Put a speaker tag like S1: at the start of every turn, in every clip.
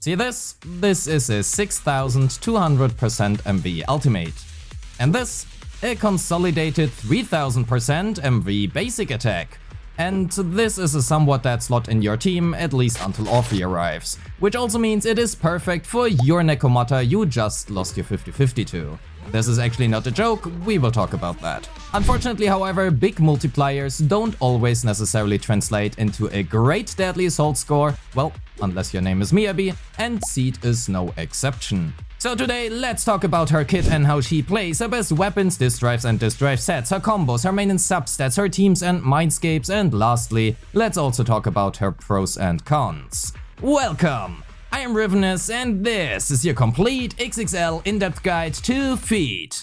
S1: See this? This is a 6200% MV ultimate. And this, a consolidated 3000% MV basic attack. And this is a somewhat dead slot in your team, at least until Orphe arrives. Which also means it is perfect for your Neko you just lost your 50-50 to. This is actually not a joke, we will talk about that. Unfortunately, however, big multipliers don't always necessarily translate into a great deadly assault score, well, unless your name is Miyabi, and Seed is no exception. So today, let's talk about her kit and how she plays, her best weapons, disk drives and disk drive sets, her combos, her main and substats, her teams and Mindscapes, and lastly, let's also talk about her pros and cons. Welcome! I am Rivenous, and this is your complete XXL in-depth guide to Seed.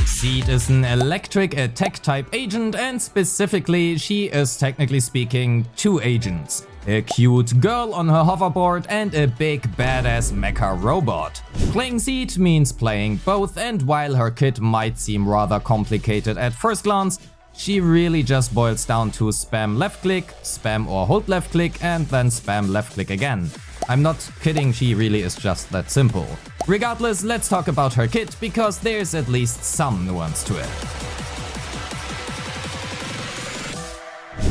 S1: Seed is an electric attack type agent, and specifically she is technically speaking two agents. A cute girl on her hoverboard and a big badass mecha robot. Playing Seed means playing both, and while her kit might seem rather complicated at first glance, she really just boils down to spam left click, spam or hold left click, and then spam left click again. I'm not kidding, she really is just that simple. Regardless, let's talk about her kit, because there's at least some nuance to it.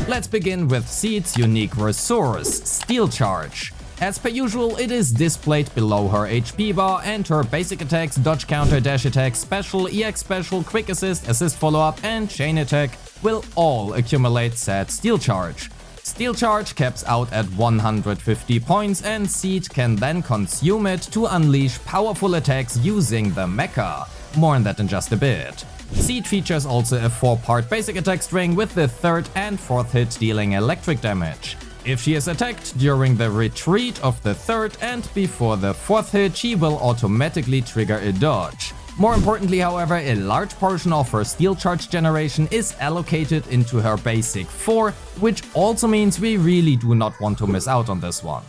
S1: Let's begin with Seed's unique resource, Steel Charge. As per usual, it is displayed below her HP bar, and her basic attacks, dodge counter, dash attack, special, EX special, quick assist, assist follow-up, and chain attack will all accumulate said Steel Charge. Steel Charge caps out at 150 points, and Seed can then consume it to unleash powerful attacks using the mecha. More on that in just a bit. Seed features also a 4-part basic attack string, with the 3rd and 4th hit dealing electric damage. If she is attacked during the retreat of the 3rd and before the 4th hit, she will automatically trigger a dodge. More importantly, however, a large portion of her Steel Charge generation is allocated into her basic 4, which also means we really do not want to miss out on this one.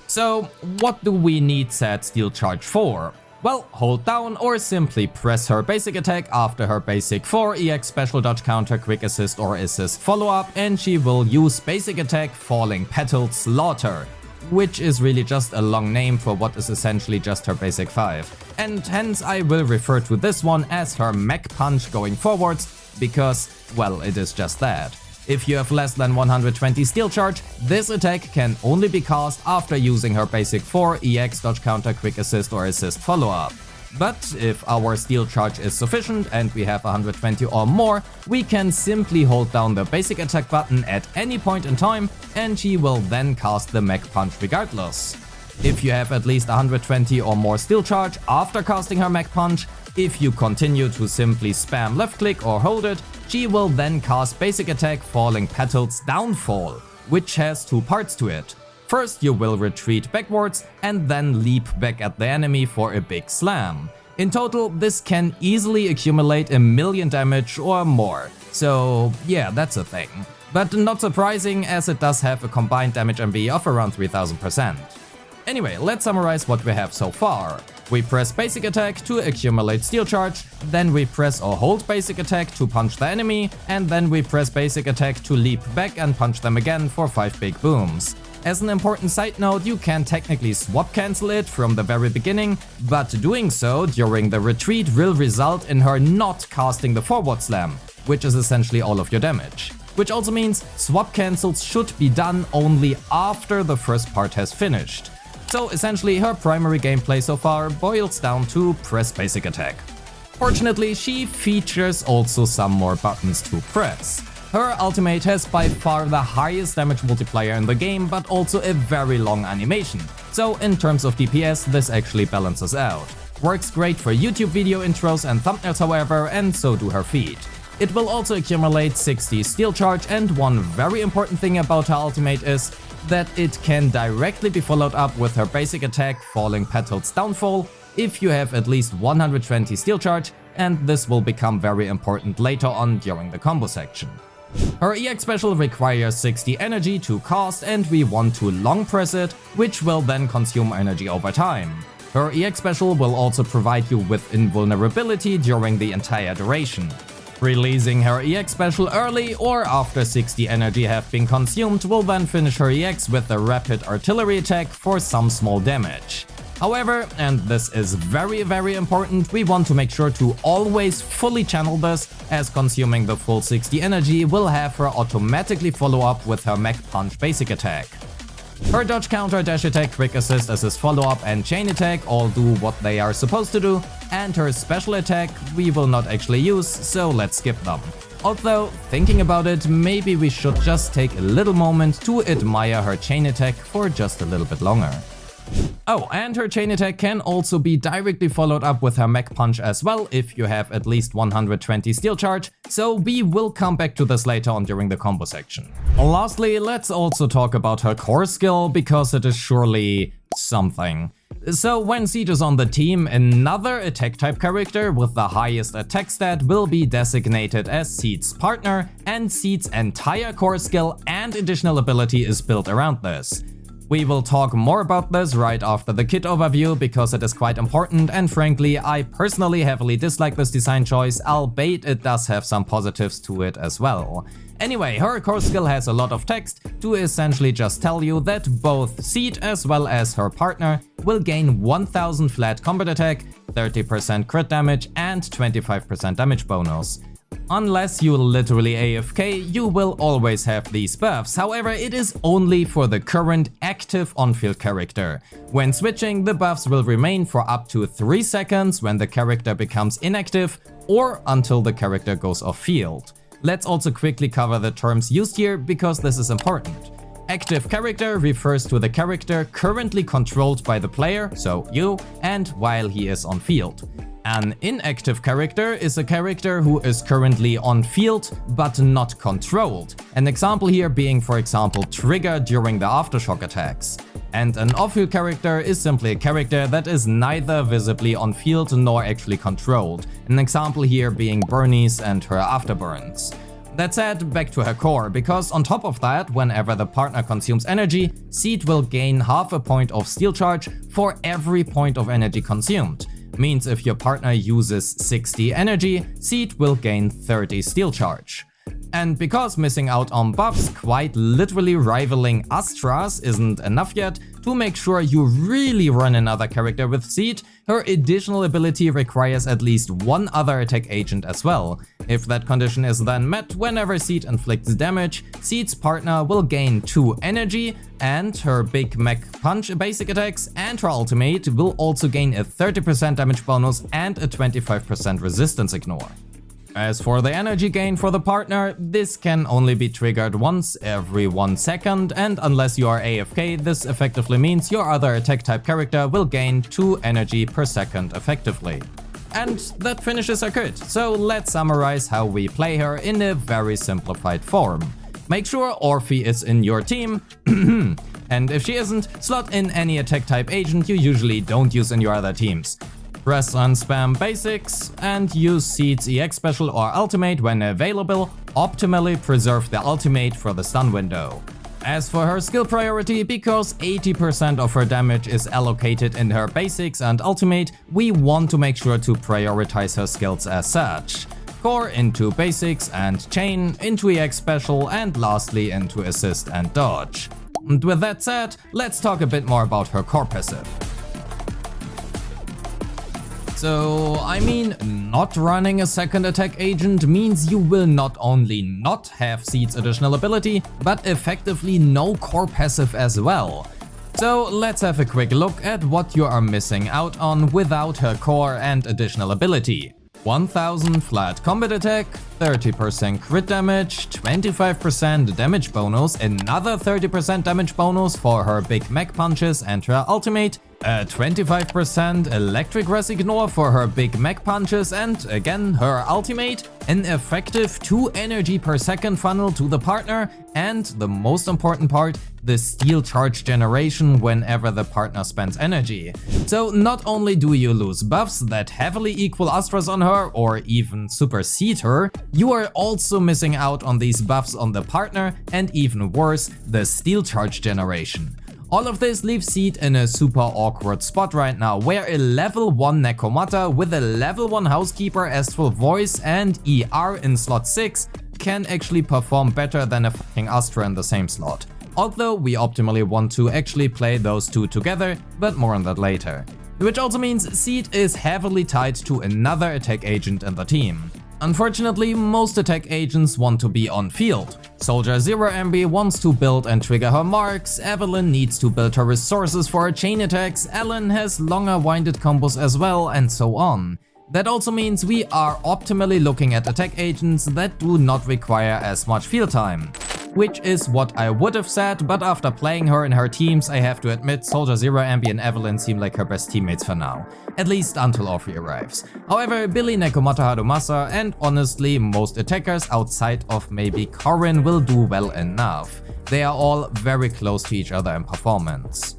S1: So, what do we need said Steel Charge for? Well, hold down or simply press her basic attack after her basic 4, EX special, dodge counter, quick assist or assist follow-up, and she will use basic attack Falling Petal Slaughter, which is really just a long name for what is essentially just her basic 5. And hence I will refer to this one as her mech punch going forwards, because, well, it is just that. If you have less than 120 Steel Charge, this attack can only be cast after using her basic 4, EX, dodge counter, quick assist or assist follow-up. But if our Steel Charge is sufficient and we have 120 or more, we can simply hold down the basic attack button at any point in time, and she will then cast the mech punch regardless. If you have at least 120 or more Steel Charge after casting her mech punch, if you continue to simply spam left click or hold it, she will then cast basic attack Falling Petals Downfall, which has 2 parts to it. First, you will retreat backwards and then leap back at the enemy for a big slam. In total, this can easily accumulate 1,000,000 damage or more. So yeah, that's a thing. But not surprising, as it does have a combined damage MV of around 3000%. Anyway, let's summarize what we have so far. We press basic attack to accumulate Steel Charge, then we press or hold basic attack to punch the enemy, and then we press basic attack to leap back and punch them again for 5 big booms. As an important side note, you can technically swap cancel it from the very beginning, but doing so during the retreat will result in her not casting the forward slam, which is essentially all of your damage. Which also means swap cancels should be done only after the first part has finished. So essentially her primary gameplay so far boils down to press basic attack. Fortunately, she features also some more buttons to press. Her ultimate has by far the highest damage multiplier in the game, but also a very long animation. So in terms of DPS, this actually balances out. Works great for YouTube video intros and thumbnails however, and so do her feet. It will also accumulate 60 Steel Charge, and one very important thing about her ultimate is that it can directly be followed up with her basic attack Falling Petals Downfall if you have at least 120 Steel Charge, and this will become very important later on during the combo section. Her EX special requires 60 energy to cast, and we want to long press it, which will then consume energy over time. Her EX special will also provide you with invulnerability during the entire duration. Releasing her EX special early or after 60 energy have been consumed will then finish her EX with a rapid artillery attack for some small damage. However, and this is very important, we want to make sure to always fully channel this, as consuming the full 60 energy will have her automatically follow up with her Mech Punch basic attack. Her dodge counter, dash attack, quick assist follow-up and chain attack all do what they are supposed to do, and her special attack we will not actually use, so let's skip them. Although, thinking about it, maybe we should just take a little moment to admire her chain attack for just a little bit longer. Oh, and her chain attack can also be directly followed up with her Mech Punch as well if you have at least 120 steel charge, so we will come back to this later on during the combo section. Lastly, let's also talk about her core skill, because it is surely something. So when Siege is on the team, another attack type character with the highest attack stat will be designated as Siege's partner, and Siege's entire core skill and additional ability is built around this. We will talk more about this right after the kit overview, because it is quite important, and frankly I personally heavily dislike this design choice, albeit it does have some positives to it as well. Anyway, her core skill has a lot of text to essentially just tell you that both Siege as well as her partner will gain 1000 flat combat attack, 30% crit damage and 25% damage bonus. Unless you literally AFK, you will always have these buffs, however it is only for the current active on-field character. When switching, the buffs will remain for up to 3 seconds when the character becomes inactive, or until the character goes off-field. Let's also quickly cover the terms used here, because this is important. Active character refers to the character currently controlled by the player, so you, and while he is on field. An inactive character is a character who is currently on field but not controlled. An example here being, for example, Trigger during the aftershock attacks. And an off-field character is simply a character that is neither visibly on field nor actually controlled. An example here being Bernice and her afterburns. That said, back to her core, because on top of that, whenever the partner consumes energy, Siege will gain half a point of steel charge for every point of energy consumed. Means if your partner uses 60 energy, Siege will gain 30 steel charge. And because missing out on buffs quite literally rivaling Astra's isn't enough yet, to make sure you really run another character with Siege, her additional ability requires at least one other attack agent as well. If that condition is then met, whenever Siege inflicts damage, Siege's partner will gain 2 energy, and her big Mech Punch basic attacks and her ultimate will also gain a 30% damage bonus and a 25% resistance ignore. As for the energy gain for the partner, this can only be triggered once every 1 second, and unless you are AFK, this effectively means your other attack type character will gain 2 energy per second effectively. And that finishes her kit, so let's summarize how we play her in a very simplified form. Make sure Orphe is in your team, and if she isn't, slot in any attack type agent you usually don't use in your other teams. Press and spam basics, and use Siege's EX special or ultimate when available. Optimally preserve the ultimate for the stun window. As for her skill priority, because 80% of her damage is allocated in her basics and ultimate, we want to make sure to prioritize her skills as such. Core into basics and chain, into EX special, and lastly into assist and dodge. And with that said, let's talk a bit more about her core passive. So, I mean, not running a second attack agent means you will not only not have Siege's additional ability, but effectively no core passive as well. So let's have a quick look at what you are missing out on without her core and additional ability. 1000 flat combat attack, 30% crit damage, 25% damage bonus, another 30% damage bonus for her big Mech Punches and her ultimate, a 25% electric res ignore for her big Mech Punches and again her ultimate, an effective 2 energy per second funnel to the partner, and the most important part, the steel charge generation whenever the partner spends energy. So not only do you lose buffs that heavily equal Astra's on her or even supersede her, you are also missing out on these buffs on the partner and even worse, the steel charge generation. All of this leaves Seed in a super awkward spot right now, where a level 1 Nekomata with a level 1 Housekeeper, Astral Voice and ER in slot 6 can actually perform better than a fucking Astra in the same slot. Although we optimally want to actually play those two together, but more on that later. Which also means Seed is heavily tied to another attack agent in the team. Unfortunately, most attack agents want to be on field. Soldier 0MB wants to build and trigger her marks, Evelyn needs to build her resources for her chain attacks, Ellen has longer winded combos as well, and so on. That also means we are optimally looking at attack agents that do not require as much field time. Which is what I would have said, but after playing her in her teams, I have to admit Soldier 0MB and Evelyn seem like her best teammates for now. At least until Orphe arrives. However, Billy, Nekomata, Hadumasa and honestly most attackers outside of maybe Corrin will do well enough. They are all very close to each other in performance.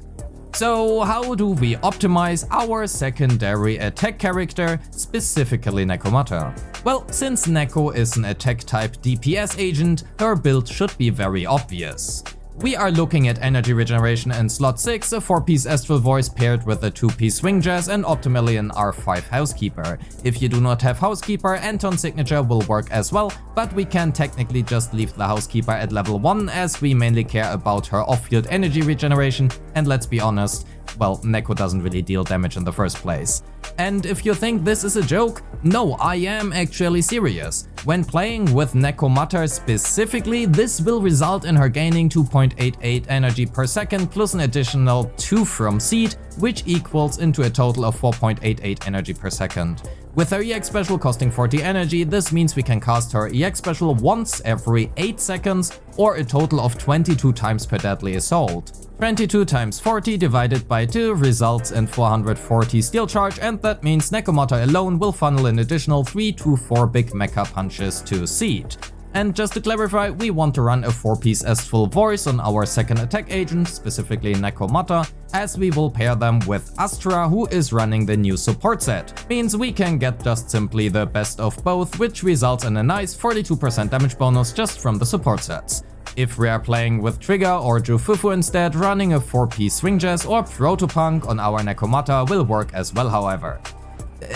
S1: So how do we optimize our secondary attack character, specifically Nekomata? Well, since Neko is an attack type DPS agent, her build should be very obvious. We are looking at energy regeneration in slot 6, a 4-piece Astral Voice paired with a 2-piece Swing Jazz and optimally an R5 Housekeeper. If you do not have Housekeeper, Anton's signature will work as well, but we can technically just leave the Housekeeper at level 1 as we mainly care about her off-field energy regeneration, and let's be honest, well, Neko doesn't really deal damage in the first place. And if you think this is a joke, no, I am actually serious. When playing with Nekomata specifically, this will result in her gaining 2.88 energy per second plus an additional 2 from Seed, which equals into a total of 4.88 energy per second. With her EX special costing 40 energy, this means we can cast her EX special once every 8 seconds or a total of 22 times per deadly assault. 22 times 40 divided by 2 results in 440 steel charge, and that means Nekomata alone will funnel an additional 3 to 4 big mecha punches to Seed. And just to clarify, we want to run a 4-piece Astral Voice on our second attack agent, specifically Nekomata, as we will pair them with Astra, who is running the new support set. Means we can get just simply the best of both, which results in a nice 42% damage bonus just from the support sets. If we are playing with Trigger or Jufufu instead, running a 4-piece Swing Jazz or Protopunk on our Nekomata will work as well, however.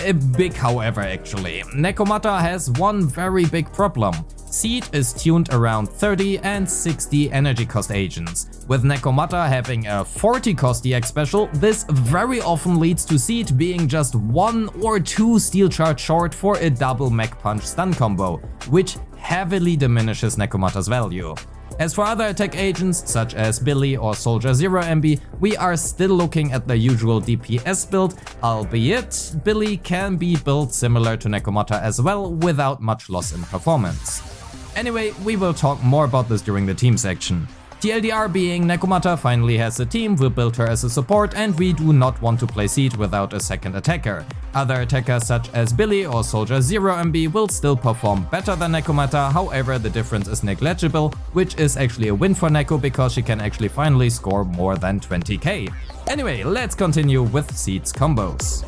S1: A big however actually. Nekomata has one very big problem. Seed is tuned around 30 and 60 energy cost agents. With Nekomata having a 40 cost EX special, this very often leads to Seed being just 1 or 2 steel charge short for a double mech punch stun combo, which heavily diminishes Nekomata's value. As for other attack agents, such as Billy or Soldier 0MB, we are still looking at the usual DPS build, albeit Billy can be built similar to Nekomata as well without much loss in performance. Anyway, we will talk more about this during the team section. TLDR being Nekomata finally has a team, will build her as a support, and we do not want to play Seed without a second attacker. Other attackers such as Billy or Soldier 0MB will still perform better than Nekomata, however the difference is negligible, which is actually a win for Neko because she can actually finally score more than 20k. Anyway, let's continue with Seed's combos.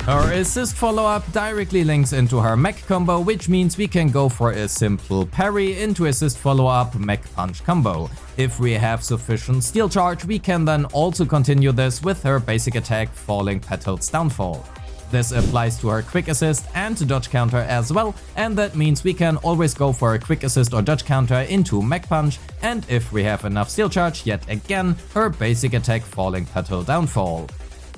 S1: Her assist follow-up directly links into her mech combo, which means we can go for a simple parry into assist follow-up mech punch combo. If we have sufficient steel charge, we can then also continue this with her basic attack Falling Petals Downfall. This applies to her quick assist and dodge counter as well, and that means we can always go for a quick assist or dodge counter into mech punch, and if we have enough steel charge, yet again her basic attack Falling Petal Downfall.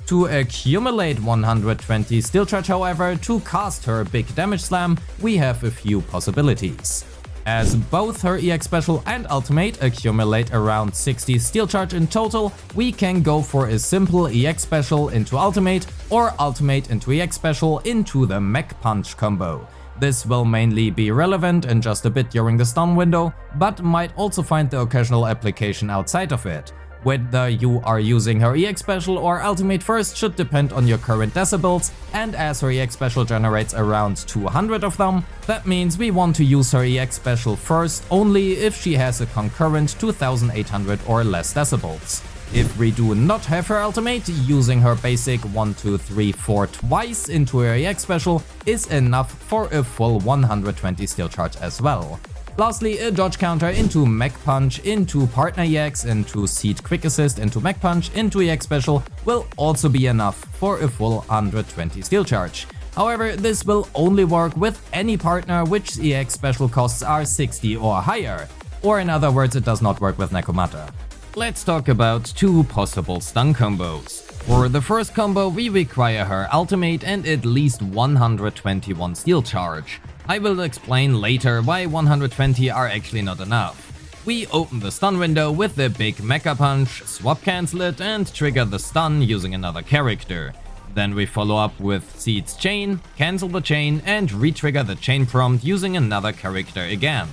S1: To accumulate 120 steel charge, however, to cast her big damage slam, we have a few possibilities. As both her EX special and ultimate accumulate around 60 steel charge in total, we can go for a simple EX special into ultimate or ultimate into EX special into the mech punch combo. This will mainly be relevant in just a bit during the stun window, but might also find the occasional application outside of it. Whether you are using her EX special or ultimate first should depend on your current decibels, and as her EX special generates around 200 of them, that means we want to use her EX special first only if she has a concurrent 2800 or less decibels. If we do not have her ultimate, using her basic 1, 2, 3, 4 twice into her EX special is enough for a full 120 steel charge as well. Lastly, a dodge counter into Mech Punch, into Partner EX, into Seed Quick Assist, into Mech Punch, into EX Special will also be enough for a full 120 Steel Charge. However, this will only work with any partner which EX Special costs are 60 or higher. Or in other words, it does not work with Neko. Let's talk about two possible stun combos. For the first combo, we require her ultimate and at least 121 Steel Charge. I will explain later why 120 are actually not enough. We open the stun window with the big Mecha Punch, swap cancel it and trigger the stun using another character. Then we follow up with Seed's Chain, cancel the chain and re-trigger the chain prompt using another character again.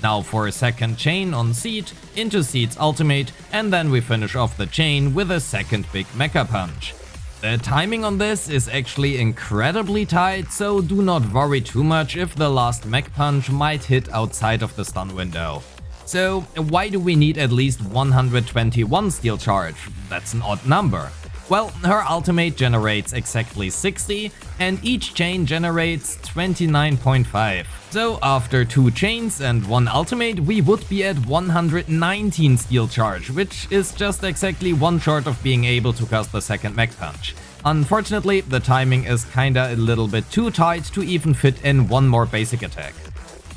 S1: Now for a second chain on Seed, into Seed's ultimate, and then we finish off the chain with a second big Mecha Punch. The timing on this is actually incredibly tight, so do not worry too much if the last Mech Punch might hit outside of the stun window. So why do we need at least 121 Steel Charge? That's an odd number. Well, her ultimate generates exactly 60 and each chain generates 29.5. So after 2 chains and 1 ultimate we would be at 119 Steel Charge, which is just exactly one short of being able to cast the second Mech Punch. Unfortunately, the timing is kinda a little bit too tight to even fit in one more basic attack.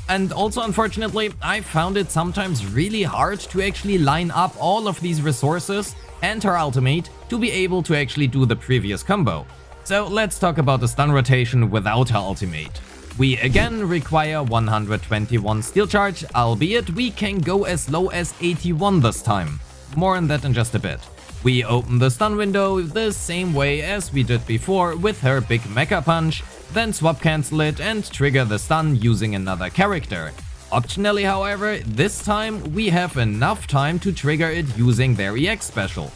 S1: And also unfortunately, I found it sometimes really hard to actually line up all of these resources and her ultimate to be able to actually do the previous combo. So let's talk about the stun rotation without her ultimate. We again require 121 Steel Charge, albeit we can go as low as 81 this time. More on that in just a bit. We open the stun window the same way as we did before with her big Mecha Punch, then swap cancel it and trigger the stun using another character. Optionally, however, this time we have enough time to trigger it using their EX Special.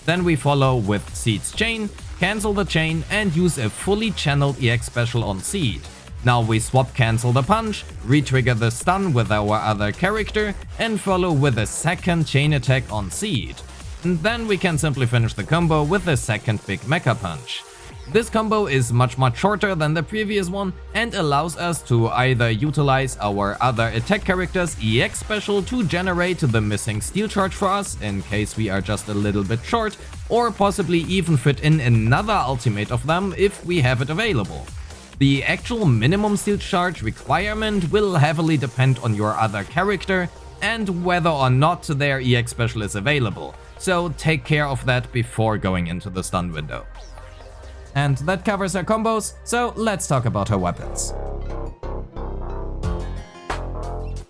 S1: Then we follow with Seed's Chain, cancel the chain and use a fully channeled EX Special on Seed. Now we swap cancel the punch, re-trigger the stun with our other character and follow with a second chain attack on Seed. And then we can simply finish the combo with a second big Mecha Punch. This combo is much shorter than the previous one and allows us to either utilize our other attack character's EX Special to generate the missing Steel Charge for us in case we are just a little bit short, or possibly even fit in another ultimate of them if we have it available. The actual minimum Steel Charge requirement will heavily depend on your other character and whether or not their EX Special is available, so take care of that before going into the stun window. And that covers her combos, so let's talk about her weapons.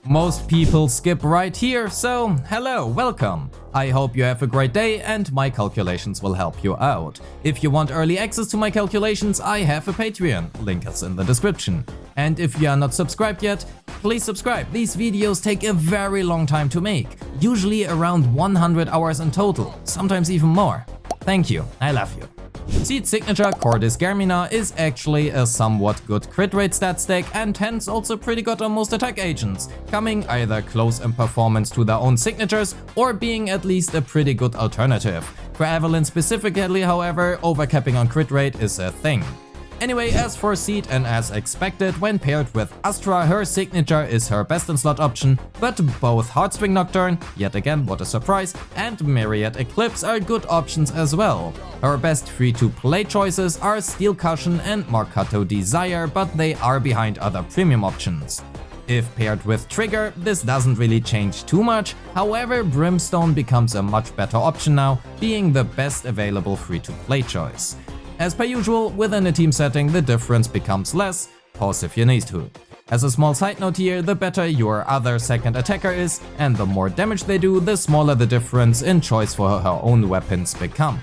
S1: Most people skip right here, so hello, welcome. I hope you have a great day and my calculations will help you out. If you want early access to my calculations, I have a Patreon, link is in the description. And if you are not subscribed yet, please subscribe. These videos take a very long time to make, usually around 100 hours in total, sometimes even more. Thank you, I love you. Seed's signature Cordis Germina is actually a somewhat good crit rate stat stack and hence also pretty good on most attack agents, coming either close in performance to their own signatures or being at least a pretty good alternative. For Evelyn specifically, however, overcapping on crit rate is a thing. Anyway, as for Seed and as expected, when paired with Astra, her signature is her best in slot option, but both Heartstring Nocturne, yet again what a surprise, and Myriad Eclipse are good options as well. Her best free-to-play choices are Steel Cushion and Marcato Desire, but they are behind other premium options. If paired with Trigger, this doesn't really change too much, however Brimstone becomes a much better option now, being the best available free-to-play choice. As per usual, within a team setting the difference becomes less, pause if you need to. As a small side note here, the better your other second attacker is, and the more damage they do, the smaller the difference in choice for her own weapons become.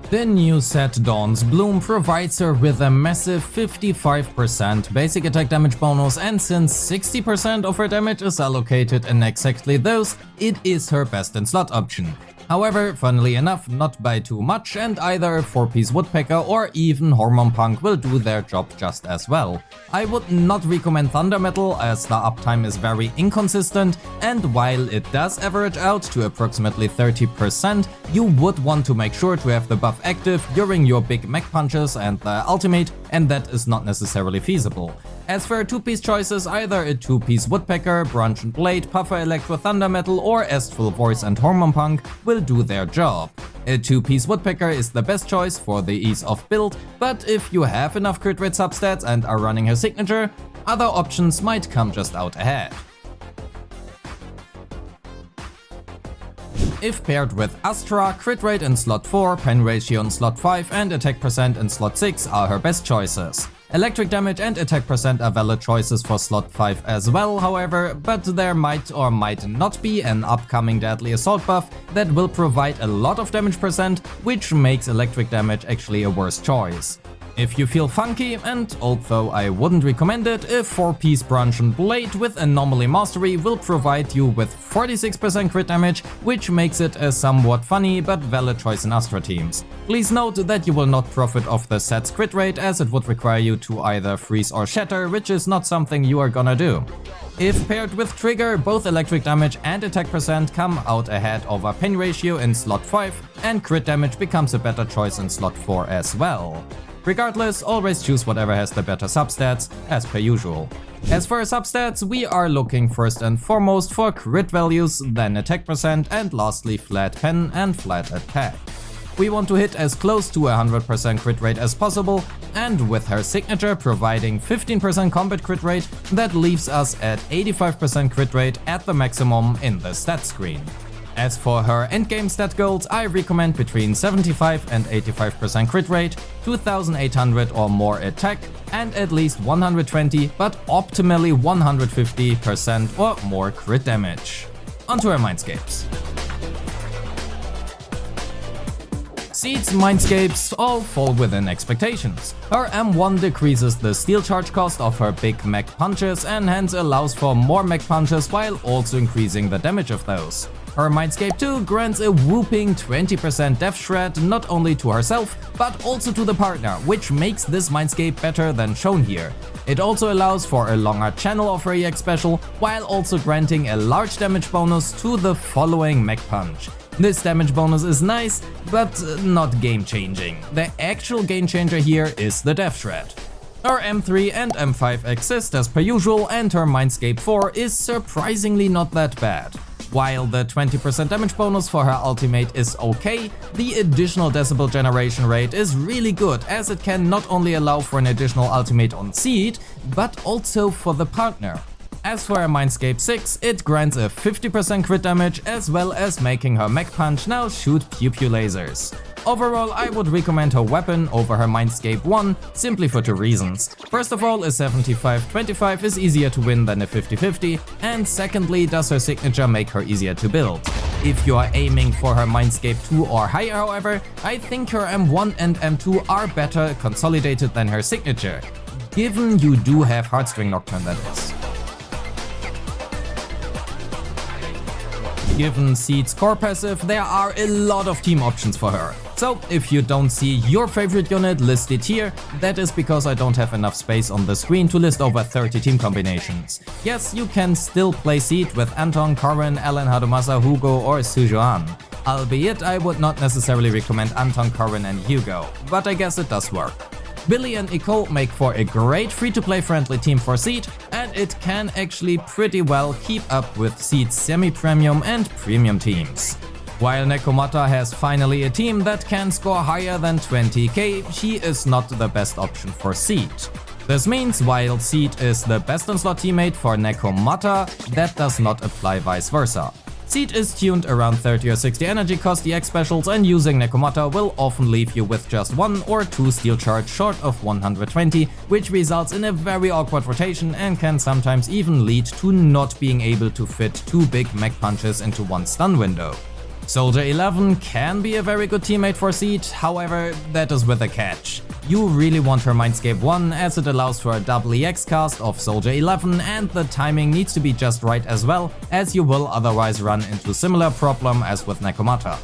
S1: The new set Dawn's Bloom provides her with a massive 55% basic attack damage bonus, and since 60% of her damage is allocated in exactly those, it is her best in slot option. However, funnily enough, not by too much, and either 4-piece Woodpecker or even Hormone Punk will do their job just as well. I would not recommend Thunder Metal as the uptime is very inconsistent, and while it does average out to approximately 30%, you would want to make sure to have the buff active during your big mech punches and the ultimate, and that is not necessarily feasible. As for 2-piece choices, either a 2-piece Woodpecker, Brunch and Blade, Puffer Electro Thunder Metal or Astral Voice and Hormone Punk will do their job. A 2-piece Woodpecker is the best choice for the ease of build, but if you have enough crit rate substats and are running her signature, other options might come just out ahead. If paired with Astra, crit rate in slot 4, pen ratio in slot 5 and attack percent in slot 6 are her best choices. Electric damage and attack percent are valid choices for slot 5 as well, however, but there might or might not be an upcoming Deadly Assault buff that will provide a lot of damage percent, which makes electric damage actually a worse choice. If you feel funky, and although I wouldn't recommend it, a 4-piece Brunch and Blade with Anomaly Mastery will provide you with 46% crit damage, which makes it a somewhat funny but valid choice in Astra teams. Please note that you will not profit off the set's crit rate, as it would require you to either freeze or shatter, which is not something you are gonna do. If paired with Trigger, both electric damage and attack percent come out ahead over pen ratio in slot 5, and crit damage becomes a better choice in slot 4 as well. Regardless, always choose whatever has the better substats, as per usual. As for substats, we are looking first and foremost for crit values, then attack percent, and lastly flat pen and flat attack. We want to hit as close to 100% crit rate as possible, and with her signature providing 15% combat crit rate, that leaves us at 85% crit rate at the maximum in the stat screen. As for her endgame stat goals, I recommend between 75 and 85% crit rate, 2800 or more attack, and at least 120 but optimally 150% or more crit damage. Onto her Mindscapes. Seed's Mindscapes all fall within expectations. Her M1 decreases the steel charge cost of her big mech punches and hence allows for more mech punches while also increasing the damage of those. Her Mindscape 2 grants a whooping 20% death shred not only to herself, but also to the partner, which makes this Mindscape better than shown here. It also allows for a longer channel of her EX special, while also granting a large damage bonus to the following mech punch. This damage bonus is nice, but not game-changing. The actual game-changer here is the death shred. Her M3 and M5 exist as per usual, and her Mindscape 4 is surprisingly not that bad. While the 20% damage bonus for her ultimate is okay, the additional decibel generation rate is really good, as it can not only allow for an additional ultimate on Seed, but also for the partner. As for her Mindscape 6, it grants a 50% crit damage, as well as making her mech punch now shoot pew-pew lasers. Overall, I would recommend her weapon over her Mindscape 1, simply for 2 reasons. First of all, a 75-25 is easier to win than a 50-50, and secondly, does her signature make her easier to build. If you are aiming for her Mindscape 2 or higher, however, I think her M1 and M2 are better consolidated than her signature, given you do have Heartstring Nocturne, that is. Given Seed's core passive, there are a lot of team options for her. So if you don't see your favorite unit listed here, that is because I don't have enough space on the screen to list over 30 team combinations. Yes, you can still play Seed with Anton, Corrin, Alan, Hadumasa, Hugo or Sujuan. Albeit I would not necessarily recommend Anton, Corrin and Hugo, but I guess it does work. Billy and Nicole make for a great free-to-play friendly team for Seed, and it can actually pretty well keep up with Seed's semi-premium and premium teams. While Neko has finally a team that can score higher than 20k, she is not the best option for Seed. This means while Seed is the best on-slot teammate for Neko, that does not apply vice versa. Seed is tuned around 30 or 60 energy cost EX specials, and using Neko will often leave you with just 1 or 2 steel charge short of 120, which results in a very awkward rotation and can sometimes even lead to not being able to fit 2 big mech punches into 1 stun window. Soldier 11 can be a very good teammate for Seed, however, that is with a catch. You really want her Mindscape 1, as it allows for a double EX cast of Soldier 11, and the timing needs to be just right as well, as you will otherwise run into similar problem as with Neko.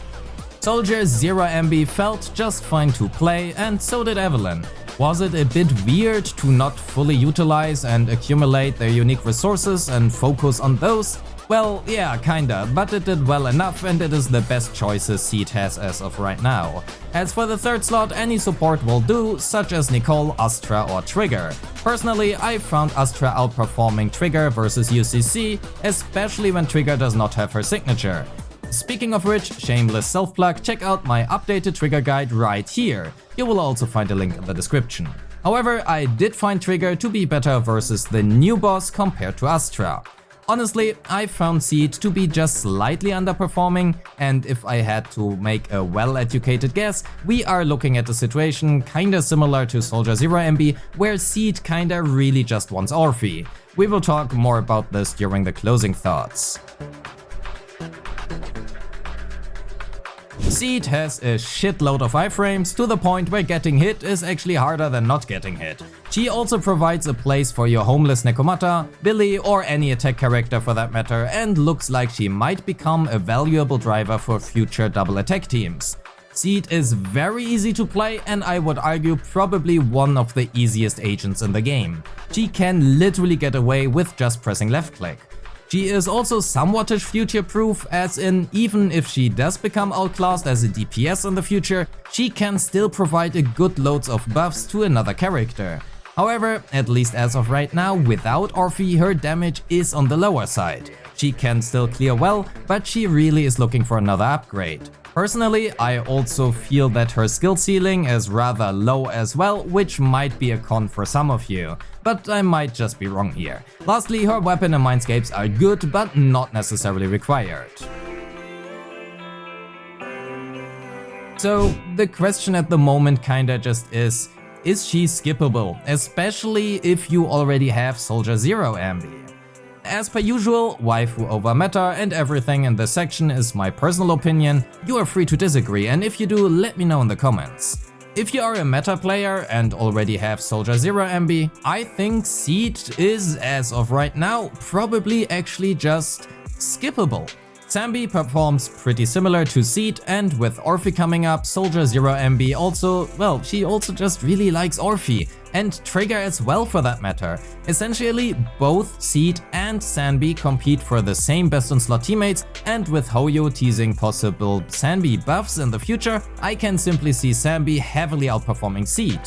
S1: Soldier 0MB felt just fine to play, and so did Evelyn. Was it a bit weird to not fully utilize and accumulate their unique resources and focus on those? Well, yeah, kinda, but it did well enough and it is the best choices Seed has as of right now. As for the third slot, any support will do, such as Nicole, Astra or Trigger. Personally, I found Astra outperforming Trigger versus UCC, especially when Trigger does not have her signature. Speaking of which, shameless self-plug, check out my updated Trigger guide right here. You will also find a link in the description. However, I did find Trigger to be better versus the new boss compared to Astra. Honestly, I found Seed to be just slightly underperforming, and if I had to make a well-educated guess, we are looking at a situation kinda similar to Soldier 0MB, where Seed kinda really just wants Orphe. We will talk more about this during the closing thoughts. Seed has a shitload of iframes to the point where getting hit is actually harder than not getting hit. She also provides a place for your homeless Nekomata, Billy or any attack character for that matter, and looks like she might become a valuable driver for future double attack teams. Seed is very easy to play and I would argue probably one of the easiest agents in the game. She can literally get away with just pressing left click. She is also somewhat future-proof, as in even if she does become outclassed as a DPS in the future, she can still provide a good loads of buffs to another character. However, at least as of right now, without Orphe her damage is on the lower side. She can still clear well, but she really is looking for another upgrade. Personally, I also feel that her skill ceiling is rather low as well, which might be a con for some of you, but I might just be wrong here. Lastly, her weapon and Mindscapes are good, but not necessarily required. So the question at the moment kinda just is she skippable, especially if you already have Soldier 0MB? As per usual, waifu over meta and everything in this section is my personal opinion. You are free to disagree, and if you do, let me know in the comments. If you are a meta player and already have Soldier 0MB, I think Seed is, as of right now, probably actually just skippable. Zambi performs pretty similar to Seed, and with Orphe coming up, Soldier 0MB also, well, she also just really likes Orphe, and Trigger as well for that matter. Essentially, both Seed and Zambi compete for the same best in slot teammates, and with Hoyo teasing possible Zambi buffs in the future, I can simply see Zambi heavily outperforming Seed.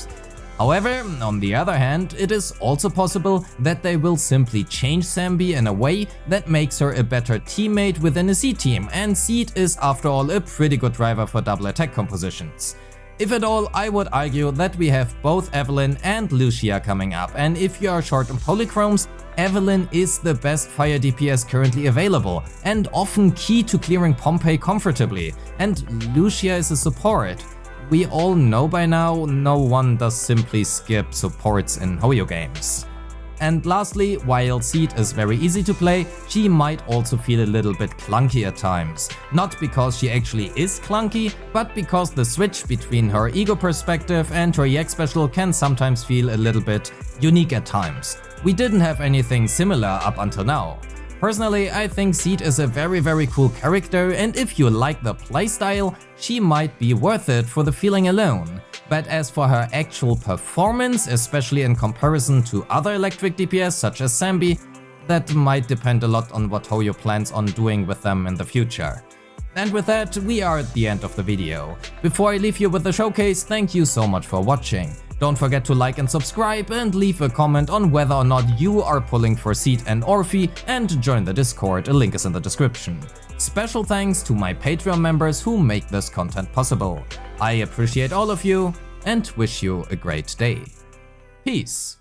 S1: However, on the other hand, it is also possible that they will simply change Zambi in a way that makes her a better teammate within a Seed team, and Seed is after all a pretty good driver for double attack compositions. If at all, I would argue that we have both Evelyn and Lucia coming up, and if you are short on polychromes, Evelyn is the best fire DPS currently available, and often key to clearing Pompeii comfortably, and Lucia is a support. We all know by now, no one does simply skip supports in Hoyo games. And lastly, while Seed is very easy to play, she might also feel a little bit clunky at times. Not because she actually is clunky, but because the switch between her ego perspective and her EX special can sometimes feel a little bit unique at times. We didn't have anything similar up until now. Personally, I think Seed is a very cool character, and if you like the playstyle, she might be worth it for the feeling alone. But as for her actual performance, especially in comparison to other electric DPS such as Zambi, that might depend a lot on what Hoyo plans on doing with them in the future. And with that, we are at the end of the video. Before I leave you with the showcase, thank you so much for watching. Don't forget to like and subscribe and leave a comment on whether or not you are pulling for Seed and Orphe, and join the Discord, a link is in the description. Special thanks to my Patreon members who make this content possible. I appreciate all of you and wish you a great day. Peace.